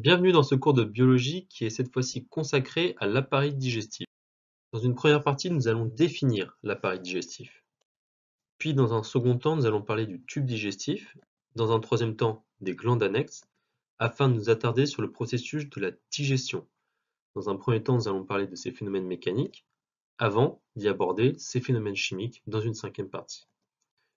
Bienvenue dans ce cours de biologie qui est cette fois-ci consacré à l'appareil digestif. Dans une première partie, nous allons définir l'appareil digestif. Puis dans un second temps, nous allons parler du tube digestif. Dans un troisième temps, des glandes annexes, afin de nous attarder sur le processus de la digestion. Dans un premier temps, nous allons parler de ces phénomènes mécaniques, avant d'y aborder ces phénomènes chimiques dans une cinquième partie.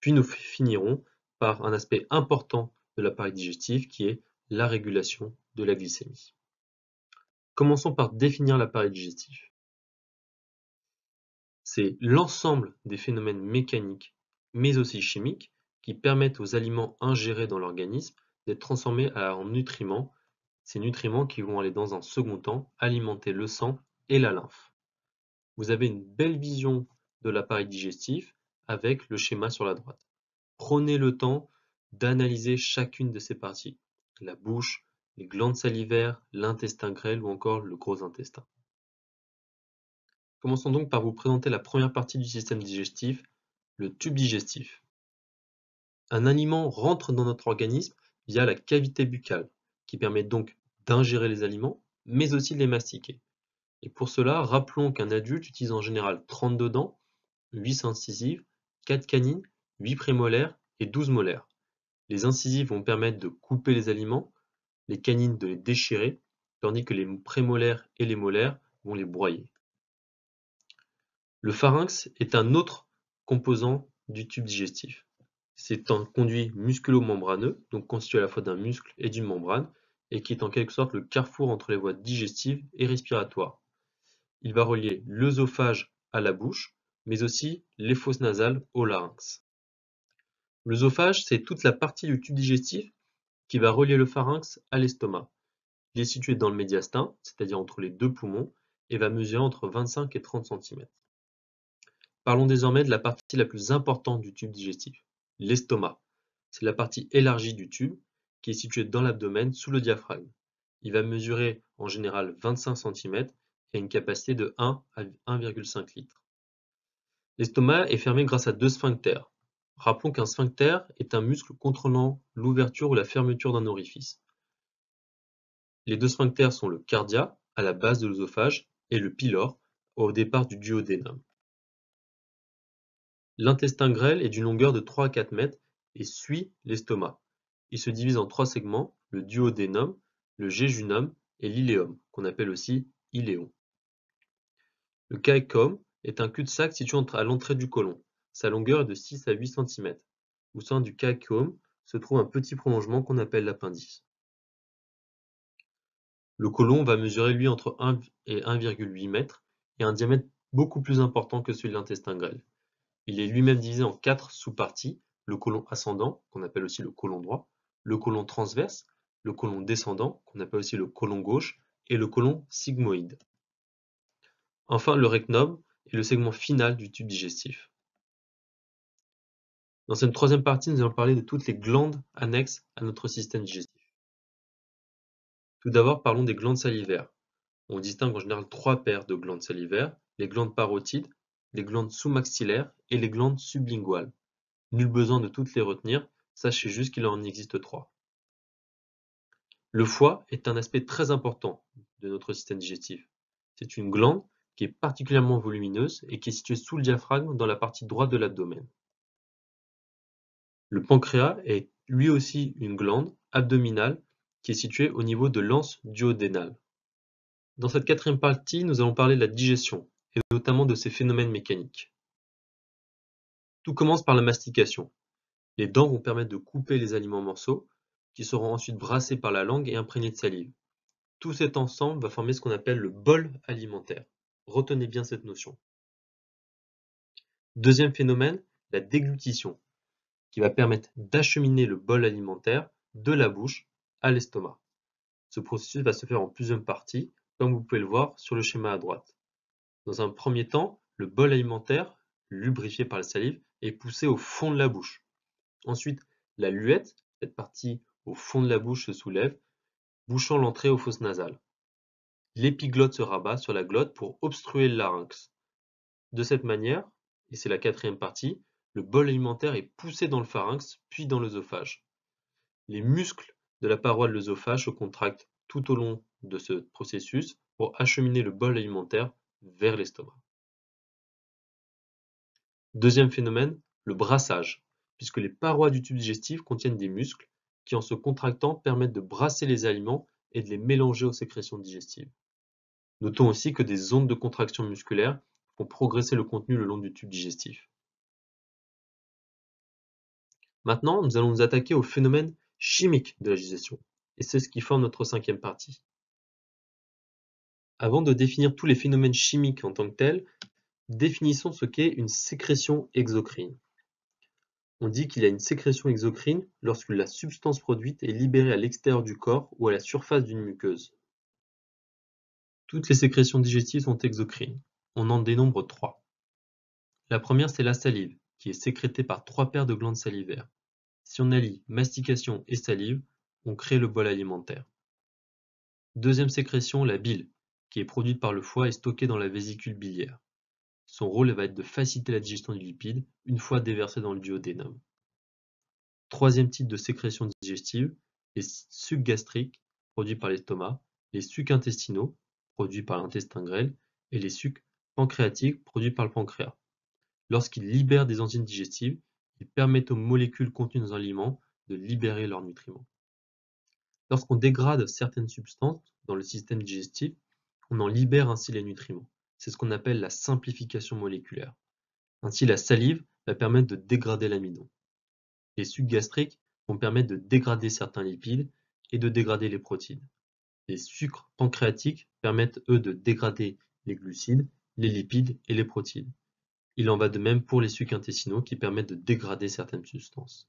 Puis nous finirons par un aspect important de l'appareil digestif qui est la régulation de la glycémie. Commençons par définir l'appareil digestif. C'est l'ensemble des phénomènes mécaniques, mais aussi chimiques, qui permettent aux aliments ingérés dans l'organisme d'être transformés en nutriments, ces nutriments qui vont aller dans un second temps alimenter le sang et la lymphe. Vous avez une belle vision de l'appareil digestif avec le schéma sur la droite. Prenez le temps d'analyser chacune de ces parties, la bouche, les glandes salivaires, l'intestin grêle ou encore le gros intestin. Commençons donc par vous présenter la première partie du système digestif, le tube digestif. Un aliment rentre dans notre organisme via la cavité buccale, qui permet donc d'ingérer les aliments, mais aussi de les mastiquer. Et pour cela, rappelons qu'un adulte utilise en général 32 dents, 8 incisives, 4 canines, 8 prémolaires et 12 molaires. Les incisives vont permettre de couper les aliments, les canines de les déchirer, tandis que les prémolaires et les molaires vont les broyer. Le pharynx est un autre composant du tube digestif. C'est un conduit musculo-membraneux, donc constitué à la fois d'un muscle et d'une membrane, et qui est en quelque sorte le carrefour entre les voies digestives et respiratoires. Il va relier l'œsophage à la bouche, mais aussi les fosses nasales au larynx. L'œsophage, c'est toute la partie du tube digestif qui va relier le pharynx à l'estomac. Il est situé dans le médiastin, c'est-à-dire entre les deux poumons, et va mesurer entre 25 et 30 cm. Parlons désormais de la partie la plus importante du tube digestif, l'estomac. C'est la partie élargie du tube qui est située dans l'abdomen sous le diaphragme. Il va mesurer en général 25 cm et a une capacité de 1 à 1,5 litres. L'estomac est fermé grâce à deux sphincters. Rappelons qu'un sphincter est un muscle contrôlant l'ouverture ou la fermeture d'un orifice. Les deux sphincters sont le cardia, à la base de l'œsophage, et le pylore, au départ du duodénum. L'intestin grêle est d'une longueur de 3 à 4 mètres et suit l'estomac. Il se divise en trois segments, le duodénum, le jéjunum et l'iléum, qu'on appelle aussi iléon. Le caecum est un cul-de-sac situé à l'entrée du côlon. Sa longueur est de 6 à 8 cm. Au sein du caecum se trouve un petit prolongement qu'on appelle l'appendice. Le côlon va mesurer lui entre 1 et 1,8 m et un diamètre beaucoup plus important que celui de l'intestin grêle. Il est lui-même divisé en 4 sous-parties, le côlon ascendant, qu'on appelle aussi le côlon droit, le côlon transverse, le côlon descendant, qu'on appelle aussi le côlon gauche, et le côlon sigmoïde. Enfin, le rectum est le segment final du tube digestif. Dans cette troisième partie, nous allons parler de toutes les glandes annexes à notre système digestif. Tout d'abord, parlons des glandes salivaires. On distingue en général trois paires de glandes salivaires, les glandes parotides, les glandes sous-maxillaires et les glandes sublinguales. Nul besoin de toutes les retenir, sachez juste qu'il en existe trois. Le foie est un aspect très important de notre système digestif. C'est une glande qui est particulièrement volumineuse et qui est située sous le diaphragme dans la partie droite de l'abdomen. Le pancréas est lui aussi une glande abdominale qui est située au niveau de l'anse duodénale. Dans cette quatrième partie, nous allons parler de la digestion, et notamment de ses phénomènes mécaniques. Tout commence par la mastication. Les dents vont permettre de couper les aliments en morceaux, qui seront ensuite brassés par la langue et imprégnés de salive. Tout cet ensemble va former ce qu'on appelle le bol alimentaire. Retenez bien cette notion. Deuxième phénomène, la déglutition, qui va permettre d'acheminer le bol alimentaire de la bouche à l'estomac. Ce processus va se faire en plusieurs parties, comme vous pouvez le voir sur le schéma à droite. Dans un premier temps, le bol alimentaire, lubrifié par la salive, est poussé au fond de la bouche. Ensuite, la luette, cette partie au fond de la bouche se soulève, bouchant l'entrée aux fosses nasales. L'épiglotte se rabat sur la glotte pour obstruer le larynx. De cette manière, et c'est la quatrième partie, le bol alimentaire est poussé dans le pharynx, puis dans l'œsophage. Les muscles de la paroi de l'œsophage se contractent tout au long de ce processus pour acheminer le bol alimentaire vers l'estomac. Deuxième phénomène, le brassage, puisque les parois du tube digestif contiennent des muscles qui, en se contractant, permettent de brasser les aliments et de les mélanger aux sécrétions digestives. Notons aussi que des ondes de contraction musculaire font progresser le contenu le long du tube digestif. Maintenant, nous allons nous attaquer au phénomène chimique de la digestion, et c'est ce qui forme notre cinquième partie. Avant de définir tous les phénomènes chimiques en tant que tels, définissons ce qu'est une sécrétion exocrine. On dit qu'il y a une sécrétion exocrine lorsque la substance produite est libérée à l'extérieur du corps ou à la surface d'une muqueuse. Toutes les sécrétions digestives sont exocrines. On en dénombre 3. La première, c'est la salive, qui est sécrétée par 3 paires de glandes salivaires. Si on allie mastication et salive, on crée le bol alimentaire. Deuxième sécrétion, la bile, qui est produite par le foie et stockée dans la vésicule biliaire. Son rôle va être de faciliter la digestion du lipide une fois déversé dans le duodénum. Troisième type de sécrétion digestive, les sucs gastriques, produits par l'estomac, les sucs intestinaux, produits par l'intestin grêle, et les sucs pancréatiques, produits par le pancréas. Lorsqu'ils libèrent des enzymes digestives, ils permettent aux molécules contenues dans un aliment de libérer leurs nutriments. Lorsqu'on dégrade certaines substances dans le système digestif, on en libère ainsi les nutriments. C'est ce qu'on appelle la simplification moléculaire. Ainsi, la salive va permettre de dégrader l'amidon. Les sucs gastriques vont permettre de dégrader certains lipides et de dégrader les protéines. Les sucres pancréatiques permettent, eux, de dégrader les glucides, les lipides et les protéines. Il en va de même pour les sucs intestinaux qui permettent de dégrader certaines substances.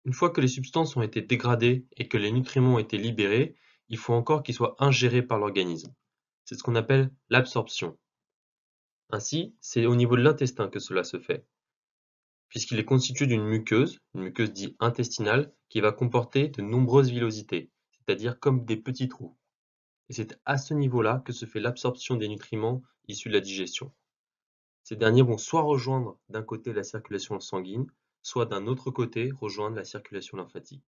Une fois que les substances ont été dégradées et que les nutriments ont été libérés, il faut encore qu'ils soient ingérés par l'organisme. C'est ce qu'on appelle l'absorption. Ainsi, c'est au niveau de l'intestin que cela se fait, puisqu'il est constitué d'une muqueuse, une muqueuse dite intestinale, qui va comporter de nombreuses villosités, c'est-à-dire comme des petits trous. Et c'est à ce niveau-là que se fait l'absorption des nutriments issus de la digestion. Ces derniers vont soit rejoindre d'un côté la circulation sanguine, soit d'un autre côté rejoindre la circulation lymphatique.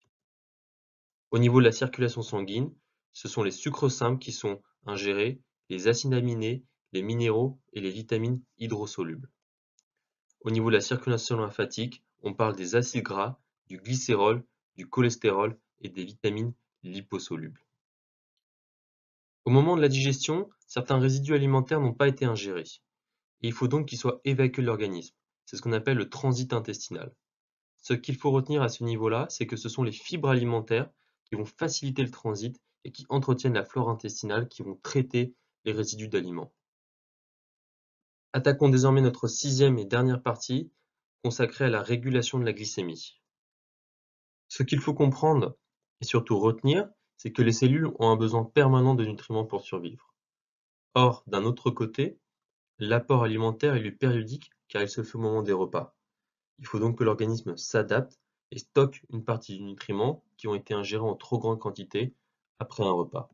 Au niveau de la circulation sanguine, ce sont les sucres simples qui sont ingérés, les acides aminés, les minéraux et les vitamines hydrosolubles. Au niveau de la circulation lymphatique, on parle des acides gras, du glycérol, du cholestérol et des vitamines liposolubles. Au moment de la digestion, certains résidus alimentaires n'ont pas été ingérés. Et il faut donc qu'ils soient évacués de l'organisme. C'est ce qu'on appelle le transit intestinal. Ce qu'il faut retenir à ce niveau-là, c'est que ce sont les fibres alimentaires qui vont faciliter le transit et qui entretiennent la flore intestinale, qui vont traiter les résidus d'aliments. Attaquons désormais notre sixième et dernière partie, consacrée à la régulation de la glycémie. Ce qu'il faut comprendre et surtout retenir, c'est que les cellules ont un besoin permanent de nutriments pour survivre. Or, d'un autre côté, l'apport alimentaire est lui périodique car il se fait au moment des repas. Il faut donc que l'organisme s'adapte et stocke une partie des nutriments qui ont été ingérés en trop grande quantité après un repas.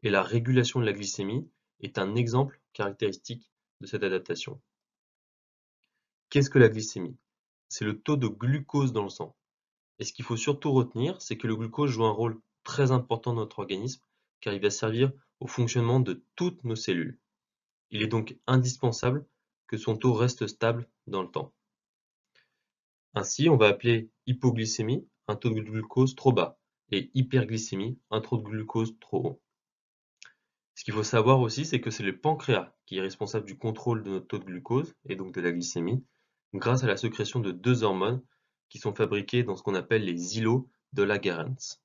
Et la régulation de la glycémie est un exemple caractéristique de cette adaptation. Qu'est-ce que la glycémie? C'est le taux de glucose dans le sang. Et ce qu'il faut surtout retenir, c'est que le glucose joue un rôle très important dans notre organisme car il va servir au fonctionnement de toutes nos cellules. Il est donc indispensable que son taux reste stable dans le temps. Ainsi, on va appeler hypoglycémie un taux de glucose trop bas et hyperglycémie un taux de glucose trop haut. Ce qu'il faut savoir aussi, c'est que c'est le pancréas qui est responsable du contrôle de notre taux de glucose et donc de la glycémie grâce à la sécrétion de 2 hormones qui sont fabriquées dans ce qu'on appelle les îlots de Langerhans.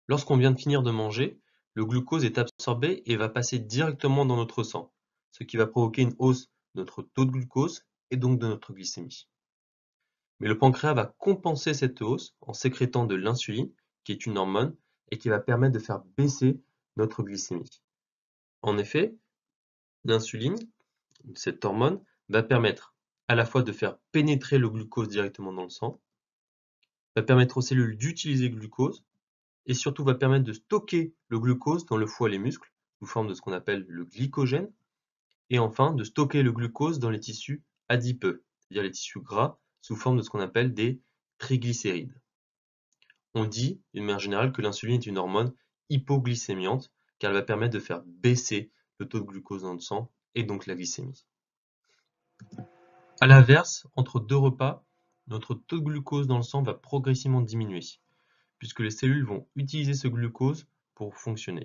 Lorsqu'on vient de finir de manger, le glucose est absorbé et va passer directement dans notre sang, ce qui va provoquer une hausse de notre taux de glucose et donc de notre glycémie. Mais le pancréas va compenser cette hausse en sécrétant de l'insuline, qui est une hormone, et qui va permettre de faire baisser notre glycémie. En effet, l'insuline, cette hormone, va permettre à la fois de faire pénétrer le glucose directement dans le sang, va permettre aux cellules d'utiliser le glucose, et surtout va permettre de stocker le glucose dans le foie et les muscles, sous forme de ce qu'on appelle le glycogène, et enfin de stocker le glucose dans les tissus adipeux, c'est-à-dire les tissus gras, sous forme de ce qu'on appelle des triglycérides. On dit, d'une manière générale, que l'insuline est une hormone hypoglycémiante car elle va permettre de faire baisser le taux de glucose dans le sang et donc la glycémie. A l'inverse, entre deux repas, notre taux de glucose dans le sang va progressivement diminuer, puisque les cellules vont utiliser ce glucose pour fonctionner.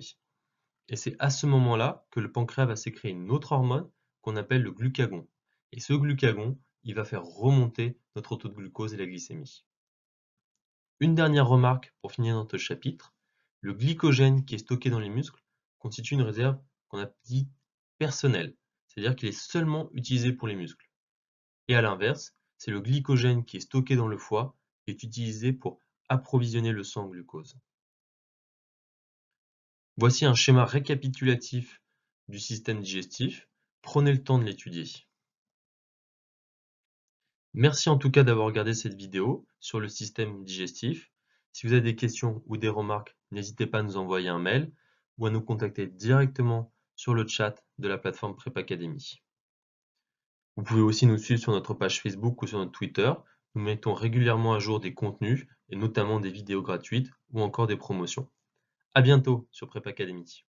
Et c'est à ce moment-là que le pancréas va sécréter une autre hormone qu'on appelle le glucagon. Et ce glucagon, il va faire remonter notre taux de glucose et la glycémie. Une dernière remarque pour finir notre chapitre, le glycogène qui est stocké dans les muscles constitue une réserve qu'on appelle personnelle, c'est-à-dire qu'il est seulement utilisé pour les muscles. Et à l'inverse, c'est le glycogène qui est stocké dans le foie qui est utilisé pour approvisionner le sang en glucose. Voici un schéma récapitulatif du système digestif. Prenez le temps de l'étudier. Merci en tout cas d'avoir regardé cette vidéo sur le système digestif. Si vous avez des questions ou des remarques, n'hésitez pas à nous envoyer un mail ou à nous contacter directement sur le chat de la plateforme PrepAcademy. Vous pouvez aussi nous suivre sur notre page Facebook ou sur notre Twitter. Nous mettons régulièrement à jour des contenus et notamment des vidéos gratuites ou encore des promotions. À bientôt sur PrepAcademy.